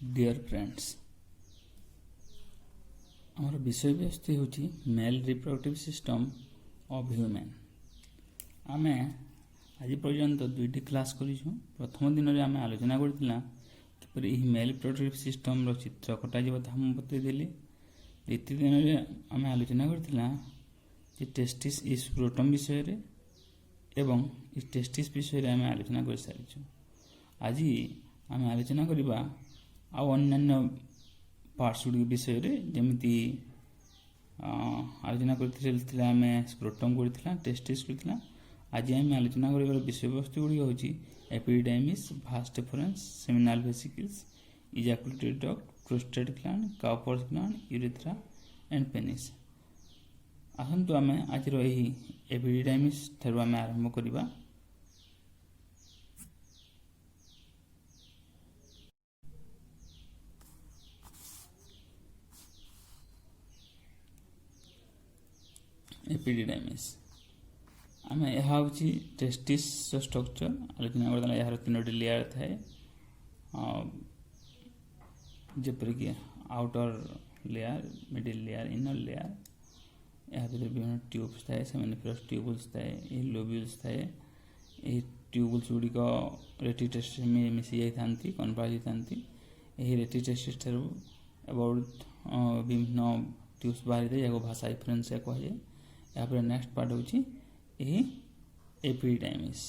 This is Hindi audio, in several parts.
डियर फ्रेंड्स आमर विषय वस्तु होची male reproductive system of human. आमे आज पर्यंत दुईटी क्लास करिछु। प्रथम दिन रे आमे आलोचना करथिला कि एही मेल रिप्रोडक्टिव सिस्टम रो चित्र कटा जेबा हम बतै देली। द्वितीय दिन रे आमे आलोचना करथिला कि टेस्टिस इज स्क्रोटम विषय रे एवं इस टेस्टिस विषय रे आमे आलोचना कर सारिछु। आज आमे आलोचना करिबा आ अन्य पार्ट्स गुडी विषय रे जेमिति आलोचना करथिला आमे स्क्रोटम करथिला टेस्टिस करथिला। आज आमे आलोचना करिबार विषय वस्तु गुडी होची epididymis, vas deferens, seminal vesicles, ejaculatory duct, prostate gland, Cowper's gland, urethra and penis. आसंतु आमे आज रो एही एपिडिडाइमिस थरु आमे आरंभ करिबा। एपिडिडाइमिस आमे यह होची टेस्टिस स्ट्रक्चर आलोचना करदला। यार तीनोटी लेयर थाए जेपर कि outer layer, middle layer, inner layer. या भीतर विभिन्न ट्यूब्स थाए, सेमिनिफरस ट्यूबुल्स थाए, ए लोब्यूल्स थाए। ए ट्यूबुल्स गुडी को रेटिटेस्टिस में मिसी जाई थांती, कन्वर्ज थांती। एही रेटिटेस्टिस थरु अबाउट विभिन्न ट्यूब्स बाहरी दे याको भाषा डिफरेंस से कह जाए। यहाँ पर नेक्स्ट पार्ट होची एही एपिडिडाइमिस।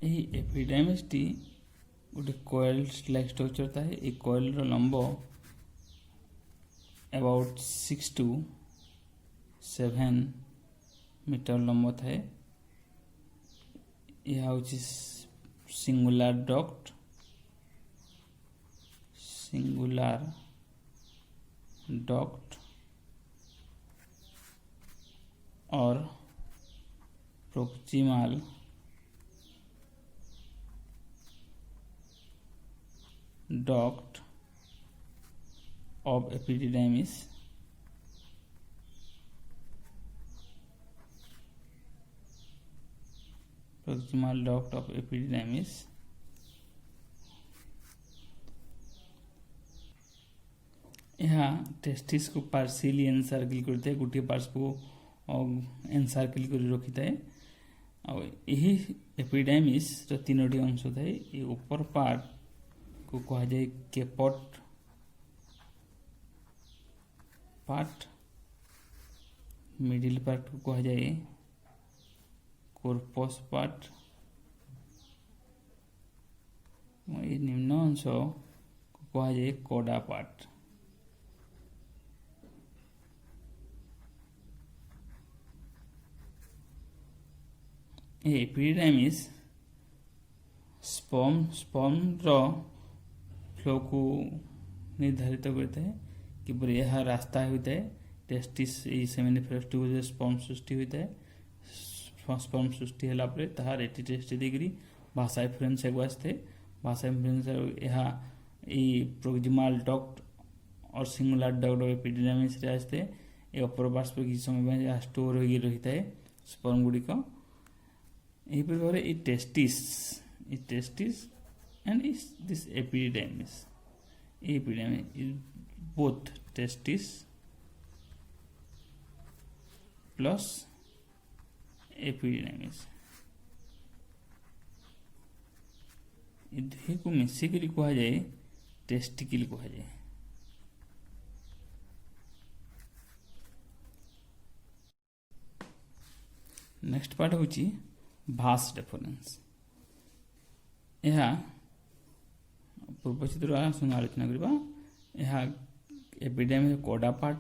एही एपिडिडाइमिस टी गोटे कॉइल लाइक स्ट्रक्चर थाए। ए कॉइल रो लंब अबाउट 6 to 7 मीटर लंब थाए। यह होची सिंगुलर डक्ट और proximal duct of epididymis। proximal duct of epididymis यहाँ टेस्टिस को पार्शियली एनसार्किल करते हैं, गोटे पार्ट्स को एनसार्किल कर रखी थाए। और यही एपिडिडाइमिस रो तीनोटी अंश थाए। ये ऊपर पार्ट को कहा जाए केपट पार्ट, मिडिल पार्ट को कहा जाए कॉर्पस पार्ट, ये निम्न अंश को कहा जाए कोडा पार्ट। एपिडिडाइमिस स्पर्म रो फ्लो को निर्धारित करते हैं कि यह रास्ता होता है। टेस्टिस सेमिनिफरस ट्यूब स्पर्म सृष्टि होता है। स्पर्म सृष्टि होला परे ताहा रेटिटेस्टिस देकरी भाषा डिफरेंस को आसते। भाषा डिफरेंस यह प्रोक्सिमल डक्ट और सिंगुलर डक्ट एपिडिडाइमिस रे आसते। ए अपर पार्ट्स पर किसी समय में स्टोर होगी रही है स्पर्म गुडी को। यही पर testis and this epididymis. Epididymis is both testis plus epididymis। ये को मिसिक कहा जाए टेस्टिकल कहा जाए। नेक्स्ट पार्ट होची भास डिफरेंस। यह पूर्व चित्र आलोचना करबा। यह एपिडिडाइमिस कोडा पार्ट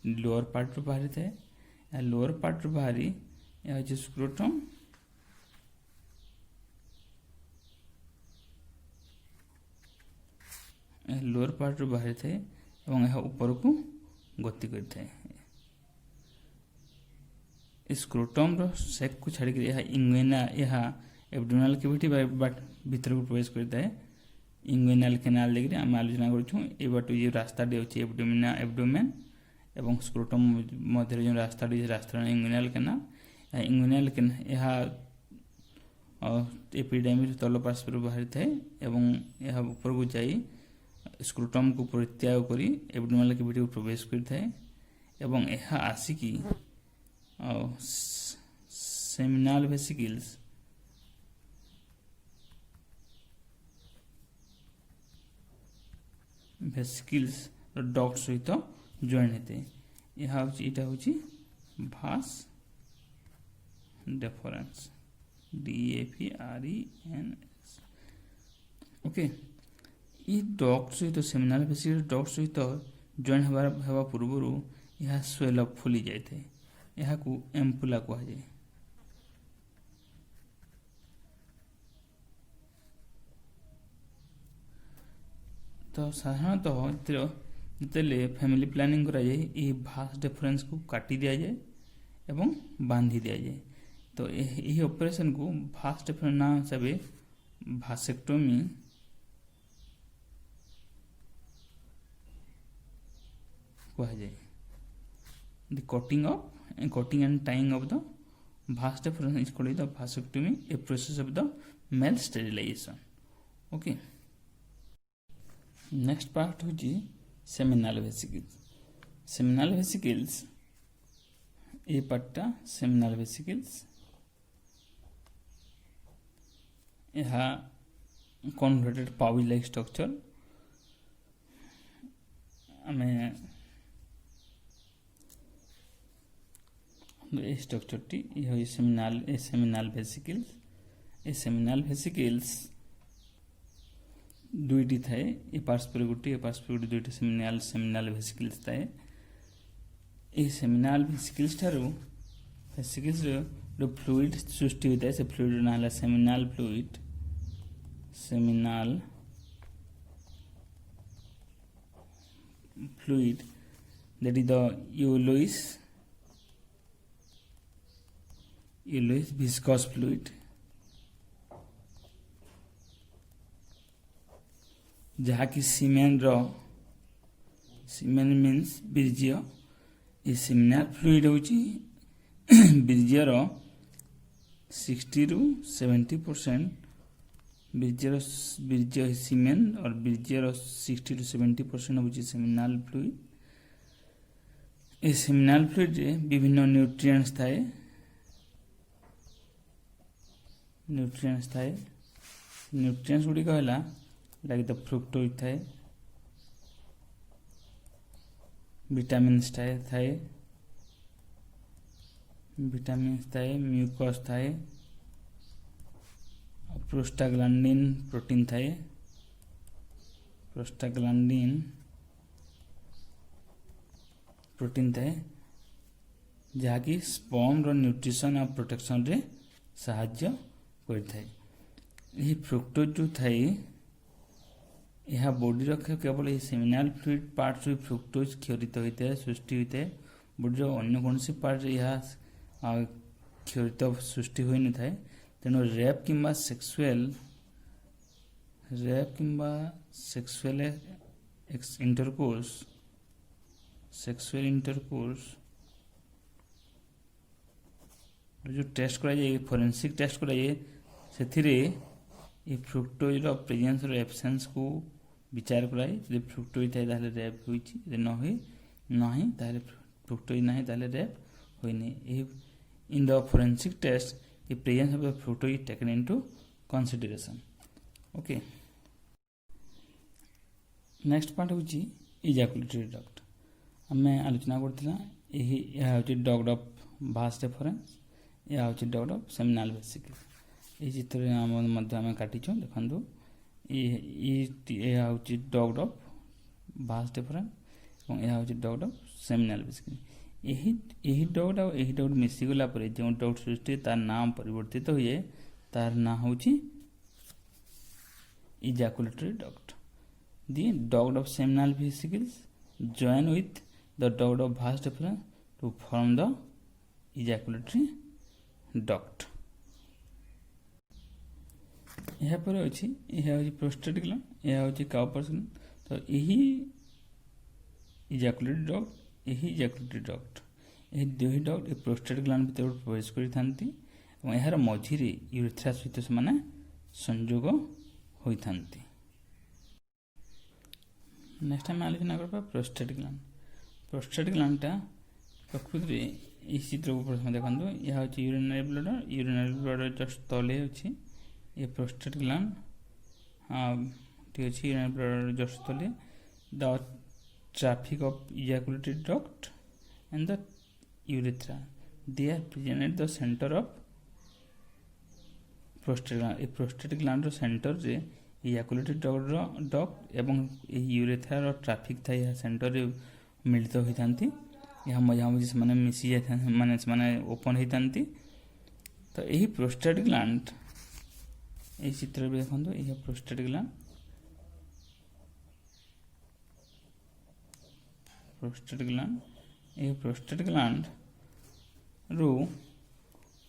लोअर पार्ट रो बाहरी थाए। या लोअर पार्ट रो बाहरी यह होची स्क्रोटम। लोअर पार्ट रो बाहरी थाए एवं यह ऊपर को गति करथाए। स्क्रोटम रो सेक को छाड़ी यह इंगुइना यह एब्डोमिनल कैविटी भीतर को प्रवेश करता है। इंगुइनल कैनाल देखिए आम आलोचना करूँ। ये बाटू ये रास्ता अच्छी एब्डोमेन एवं स्क्रोटम मध्य जो रास्ता रास्ता इंगुइनल कैनाल। इंगुइनल यह एपिडेमिस तल पार्श्व बाहरी थाए एवं यह ऊपर को जाई स्क्रूटम को परित्याग करी एपिडेमियल कैविटी को प्रवेश करता है एवं यह आसिकी सेमिनाल वेसिकल्स डक्ट सहित जॉइन होते यहाँ हूँ भास डेफरेंस DAFRENS ओके ये डक्ट सहित सेमिनाल वेसिकल्स डक्ट सहित जॉइन होगा पूर्वर यह स्वेल अप फुली जाए यहाँ को एम्पुला कहुए तो साधारणतः जिते फैमिली प्लानिंग कराए ये भास डिफरेंस को काटी दि जाए एवं बांधी दि जाए तो यही ऑपरेशन को भास डिफरेंस ना हिसाब भासेक्टोमी कहुए the cutting and tying of the vas deferens is called the vasectomy a process of the male sterilization okay next part हूँ सेमिनाल वेसिकल्स ये पार्टा सेमिनाल वेसिकल्स यह कन्वर्टेड पाउच लाइक स्ट्रक्चर आम स्ट्रक्चर टी यह सेमिनाल वेसिकल्स दुईटी थाए ए पार्श्व गोटे दुईटी सेमिनाल वेसिकल्स थाए ये सेमिनाल वेसिकल्स ठारू वेसिकल्स रो फ्लूइड सृष्टि होता है से फ्लूइड ना है सेमिनाल fluid that is the yellowish viscous fluid जहाँकि सीमेन मीन्स बीर्ज्य ये सेमिनाल फ्लूइड हूँ बीर्ज्यर 60 to 70% बीर्ज्य सीमेन और बीर्ज्यर 60 to 70% हूँ सेमिनाल फ्लूइड ये सेमिनाल फ्लूइड विभिन्न न्यूट्रिएंट्स थाए न्यूट्रिएंट्स गुड़िक है लाइक द फ्रुक्टोज थाए विटामिन्स थाए म्यूकस थाए प्रोस्टाग्लैंडिन प्रोटीन थाए जहाँकि स्पर्म रो न्यूट्रिशन और प्रोटेक्शन रे साहाय्य करथाए यही फ्रुक्टोज जो थाए यह बॉडी केवल ये सेमिनाल फ्लूइड पार्ट रू फ्रुक्टोज क्षरित होता है सृष्टि होता है बॉडी अन्य कौन सी पार्ट यह क्षरित सृष्टि हो न था तेणु रेप किंबा सेक्सुअल इंटरकोर्स जो टेस्ट कराए फोरेंसिक टेस्ट कराए से फ्रुक्टोज प्रेजेंस एब्सेंस को विचार कराए यदि फ्रुक्टोज थाए रेप होती ना फ्रुक्टोज ना रेप होनी in the forensic test the presence of the fructose is taken into consideration okay next part होची ejaculatory duct हमें आलोचना करथिला एही या होची duct of vas deferens या होची duct of seminal vesicles ए चित्र रे हम मध्य में काटी छ देखंदो या होची duct of vas deferens और या होची duct of seminal vesicles यही डक्ट और यही डक्ट मिसीगला पर जो डक्ट सृष्टि तार नाम परिवर्तित हुए तार ना होची ejaculatory duct the duct of seminal vesicles join with the duct of vas deferens to form the ejaculatory duct यहाँ पर अच्छी यह होची प्रोस्टेट ग्लैंड यह होची काउपर्स ग्लैंड तो यही इजाकुलेटरी डक्ट यही इजाकुलेटरी डक्ट यही दुई डक्ट प्रोस्टेट ग्लैंड भीतर प्रवेश करती ଏବଂ ଏହାର ମଝିରେ ୟୁରେଥ୍ରା ସହିତ ସେମାନେ ସଂଯୋଗ ହୋଇଥାନ୍ତି। ନେକ୍ସଟ ଆମେ ଆଲୋଚନା କରିବା ପ୍ରୋଷ୍ଟେଟ୍ ଗ୍ଲାଣ୍ଡ। ପ୍ରୋଷ୍ଟେଟ୍ ଗ୍ଲାଣ୍ଡଟା ପ୍ରକୃତିରେ ଏହି ଚିତ୍ରକୁ ପ୍ରଥମେ ଦେଖନ୍ତୁ। ଏହା ହେଉଛି ୟୁରିନାରୀ ବ୍ଲଡର। ୟୁରିନାରୀ ବ୍ଲଡର ଜଷ୍ଟ ତଳେ ଅଛି ଏ ପ୍ରୋଷ୍ଟେଟ୍ ଗ୍ଲାଣ୍ଡ ଟି ଅଛି। ୟୁରିନାରୀ ବ୍ଲଡର ଜଷ୍ଟ ତଳେ ଦ traffic of ejaculated duct and the urethra, they are present at the center of prostate gland। ए prostate gland रो सेंटर रे ejaculated duct एवं यूरेथ्रा रो ट्रैफिक था यह सेंटर रे मिलित होइतांती। यह मझामझी से माने मिसी जाता माने से माने ओपन होइतांती। तो यही प्रोस्टेट ग्लैंड ए चित्र रे देखंतु यह प्रोस्टेट ग्लैंड ए प्रोस्टेट ग्लैंड रो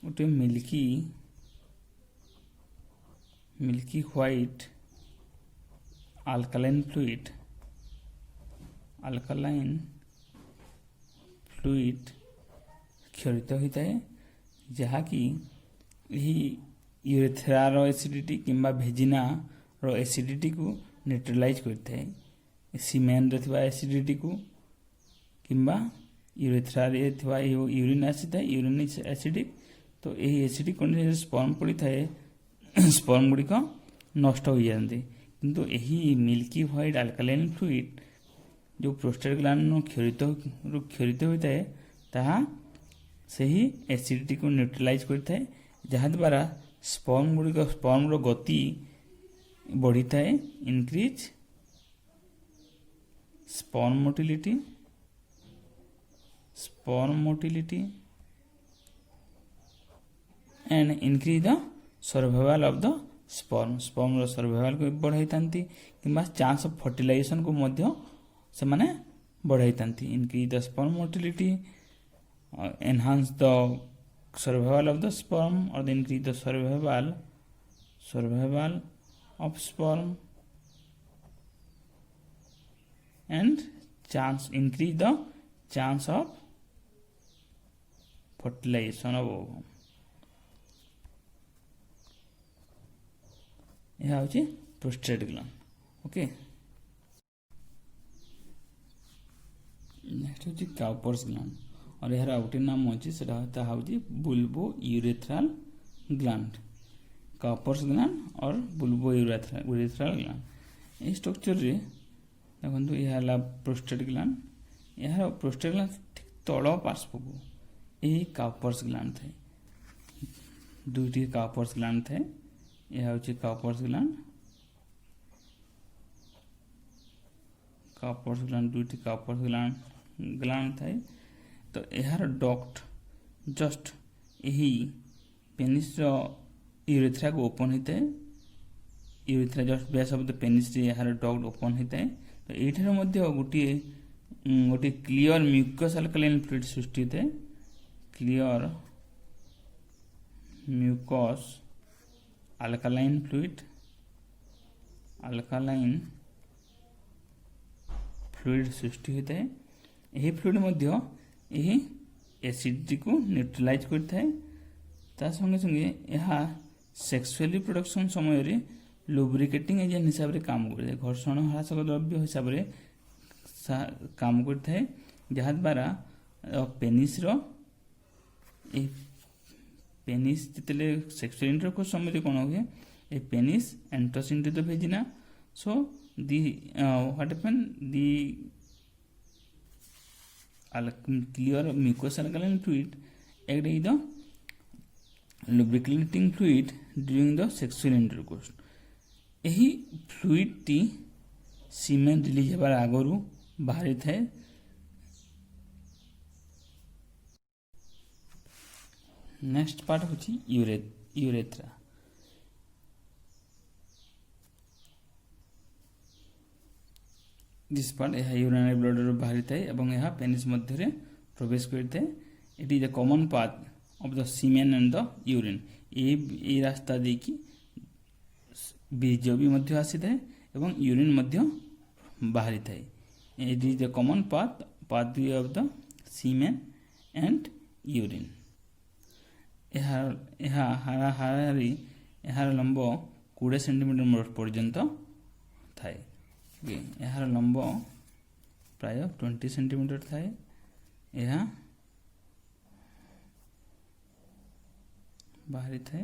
गोटे मिल्की व्हाइट अल्कालाइन फ्लूइड क्षरित होता है, जहाँकि यूरेथ्रार एसिडिटी किंबा भेजिना रो एसिडिटी को न्यूट्रलाइज करता है। सीमेन रे थिबा एसिडिटी को किंबा यूरेथ्रा रे थिबा यूरिन एसिड है यूरिन एसिडिक। तो यही एसिडिक कंडीशन स्पर्म पड़ी थाए स्पर्म गुड़िक नष्ट हो जाती। किंतु यही मिल्की व्हाइट अल्कालाइन फ्लूइड जो प्रोस्टेट ग्लैंड क्षरित होता है ताहा सही एसिडिटी को न्यूट्रलाइज करता है, जहाँ द्वारा स्पर्म रो गति बढ़ी थाए। Increase sperm motility and increase the survival of the sperm रो सर्वाइवल को बढ़ाइतांती किंबा चांस ऑफ फर्टिलाइजेशन को मध्य से माने बढ़ाइतांती। Increase the sperm motility, enhance the survival of the sperm और the increase the survival of sperm and increase the chance of fertilization of ovum। यह होची प्रोस्टेट ग्लैंड। ओके, नेक्स्ट होची काउपर्स ग्लैंड और यार आउटे नाम होची सेटा होची बुल्बो यूरेथ्रल ग्लैंड। काउपर्स ग्लैंड और बुल्बो यूरेथ्रल ग्लैंड ए स्ट्रक्चर रे देखो यह प्रोस्टेट ग्लैंड। यार प्रोस्टेट ग्लैंड ठीक तल पार्श्व को यही काउपर्स ग्लैंड थे। दुईटी काउपर्स ग्लैंड थे। यह हूँ काउपर्स ग्लैंड दुईटी काउपर्स ग्लैंड थे। तो यार डक्ट जस्ट यही पेनिस यूरेथ्रा को ओपन होता है। Urethra just base of the penis यार डक्ट ओपन होता है। तो ये गोटे क्लियर म्यूकस अल्कालाइन फ्लूइड सृष्टि होता है। क्लियर म्यूकस अल्कालाइन फ्लूइड सृष्टि होता है। यही फ्लूइड यही एसिडिटी को न्यूट्रलाइज करता है। ता संगे संगे यह सेक्सुअल रिप्रोडक्शन समय रे लुब्रिकेटिंग एजेंट हिसाब से काम करता है। घर्षण ह्रासक द्रव्य हिसाब से काम करता है, जहाँ द्वारा पेनिस जितने सेक्सुअल इंटरकोर्स समय कौन हुए a penis enters into the vagina. So the what happen the clear mucus alkaline fluid act is the lubricating fluid during the sexual intercourse. यही फ्लूइड टी सीमेन रिलीज होबार आगरू बाहरी थाए। नेक्स्ट पार्ट होची यूरेथ्रा। दिस पार्ट यह यूरिनरी ब्लडर बाहरी थाए एवं यह पेनिस मध्य प्रवेश करते। It is the common path of the semen and the urine. ये रास्ता देखी बीज भी मध्य आसी थाए एवं यूरिन मध्य बाहरी थाए। It is the common pathway of the semen and urine. ହାରାହାରି ଏହାର ଲମ୍ବ 20 ସେଣ୍ଟିମିଟର ପର୍ଯ୍ୟନ୍ତ ଥାଏ। ଏହାର ଲମ୍ବ ପ୍ରାୟ 20 ସେଣ୍ଟିମିଟର ଥାଏ। ଏହା ବାହାରିଥାଏ।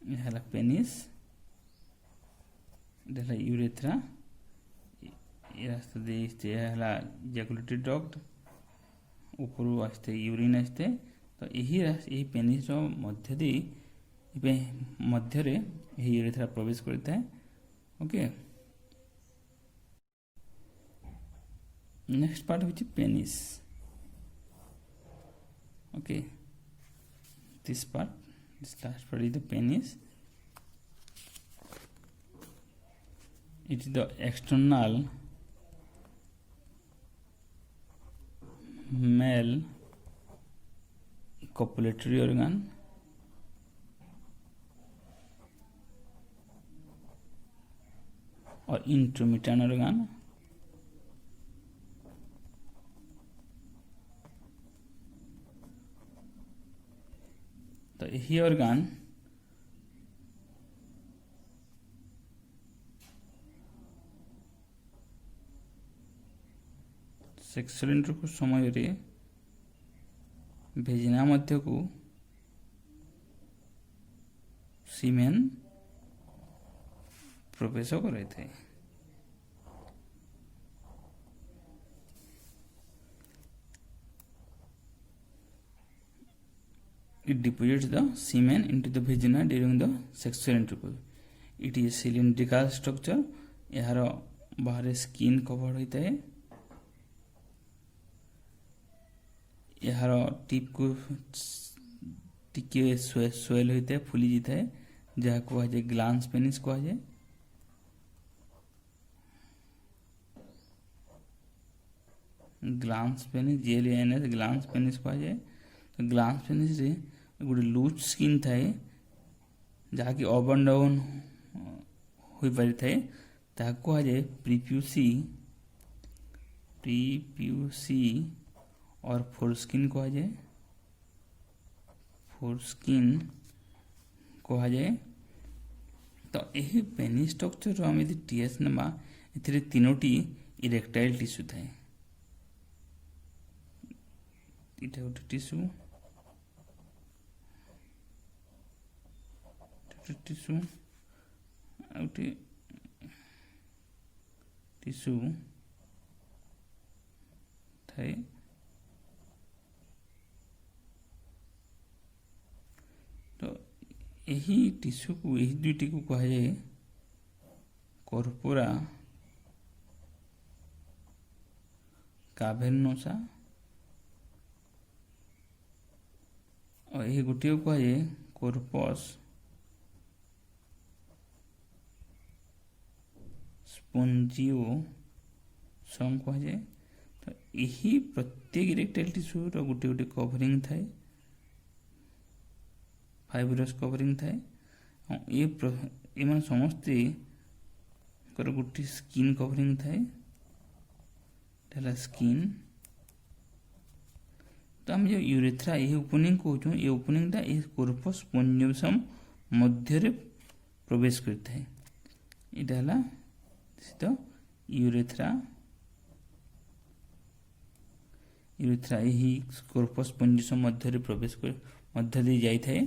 ଏହା ହେଲା ପେନିସ୍, এটা ହେଲା ୟୁରେଥ୍ରା। ଏ ରାସ୍ତା ଦେଇ ଏହା ହେଲା ଇଜାକୁଲେଟରୀ ଡକ୍ଟ, ଉପରୁ ଆସିଥାଏ ୟୁରିନ୍ ଆସିଥାଏ। ତ ଏହି ପେନିସ୍ର ମଧ୍ୟରେ ଏହି ୟୁରେଥ୍ରା ପ୍ରବେଶ କରିଥାଏ। ଓକେ, ନେକ୍ସଟ ପାର୍ଟ ହେଉଛି penis. Okay, this last part is the penis. It is the external male copulatory organ or intromittent organ तो यही organ सेक्सुअल इंटरकोर्स समय रे भेजिना मध्य को सीमेन प्रवेश करे थे। It deposits the semen into the vagina during the sexual intercourse. It is cylindrical structure. यार बाहर स्किन कवर होता है। यार टिप को टिके स्वेल होता है, फुली जाता है, जहाँ को आज ग्लांस पेनिस को आज glans penis GLANS glans penis को आज तो ग्लांस पेनिस रे गोटे लूज स्किन थाए जहाँकि अप एंड डाउन हो पारि थाए, ताको आज प्रीप्यूसी और फोरस्किन को आज तो यही पेनिस स्ट्रक्चर आम यदि टीएस नवा ए तीनोटी इरेक्टाइल टिश्यू थाए। इटा गोटे टिश्यू टिश्यू थाए। तो यही टिश्यू को यही दुईटी को कहा जाए कॉर्पोरा कावेर्नोसा और यही गोटे को कहा जाए कॉर्पस स्पोंजियोसम कहा जाए। तो यही प्रत्येक इरेक्टाइल टिश्यू रो गोटे गोटे कवरिंग थाए, फाइब्रस कवरिंग थाए। ये मान समस्ते गोटे स्किन कवरिंग थाए, स्किन। तो आम जो यूरेथ्रा ये ओपनिंग कहूँ, ये ओपनिंगटा ये कॉर्पस स्पोंजियोसम मध्य प्रवेश करता है। यहाँ तो यूरेथ्रा यही कॉर्पस स्पोंजियोसम मध्य प्रवेश कर मध्य दे जाए।